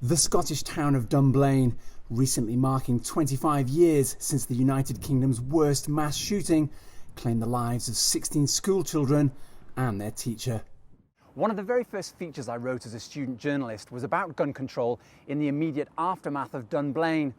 The Scottish town of Dunblane, recently marking 25 years since the United Kingdom's worst mass shooting, claimed the lives of 16 school children and their teacher. One of the very first features I wrote as a student journalist was about gun control in the immediate aftermath of Dunblane.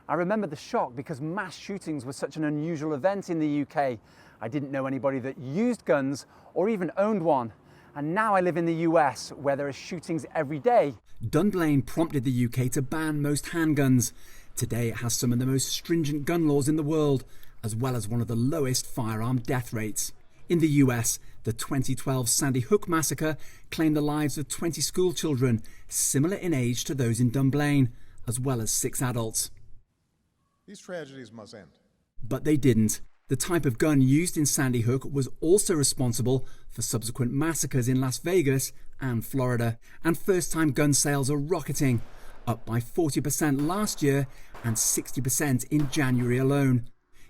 I remember the shock because mass shootings were such an unusual event in the UK. I didn't know anybody that used guns or even owned one. And now I live in the US, where there are shootings every day. Dunblane prompted the UK to ban most handguns. Today it has some of the most stringent gun laws in the world, as well as one of the lowest firearm death rates. In the US, the 2012 Sandy Hook massacre claimed the lives of 20 school children, similar in age to those in Dunblane, as well as 6 adults. These tragedies must end. But they didn't. The type of gun used in Sandy Hook was also responsible for subsequent massacres in Las Vegas and Florida. And first-time gun sales are rocketing, up by 40% last year and 60% in January alone.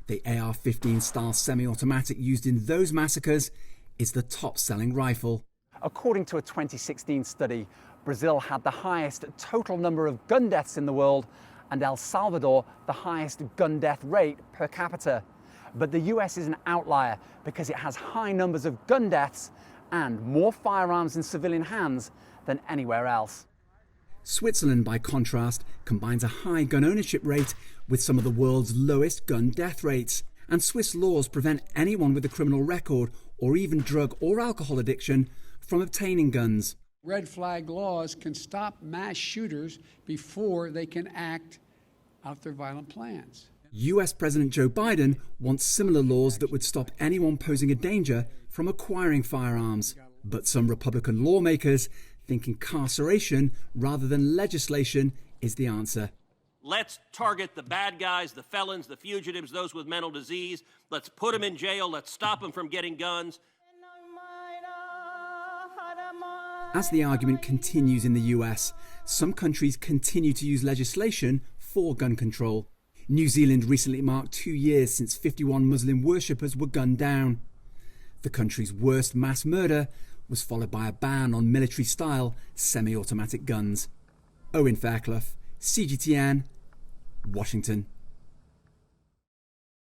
The AR-15 style semi-automatic used in those massacres is the top-selling rifle. According to a 2016 study, Brazil had the highest total number of gun deaths in the world, and El Salvador the highest gun death rate per capita. But the US is an outlier because it has high numbers of gun deaths and more firearms in civilian hands than anywhere else. Switzerland, by contrast, combines a high gun ownership rate with some of the world's lowest gun death rates. And Swiss laws prevent anyone with a criminal record or even drug or alcohol addiction from obtaining guns. Red flag laws can stop mass shooters before they can act out their violent plans. US President Joe Biden wants similar laws that would stop anyone posing a danger from acquiring firearms. But some Republican lawmakers think incarceration rather than legislation is the answer. Let's target the bad guys, the felons, the fugitives, those with mental disease. Let's put them in jail. Let's stop them from getting guns. As the argument continues in the US, some countries continue to use legislation for gun control. New Zealand recently marked 2 years since 51 Muslim worshippers were gunned down. The country's worst mass murder was followed by a ban on military-style semi-automatic guns. Owen, Fairclough, CGTN, Washington.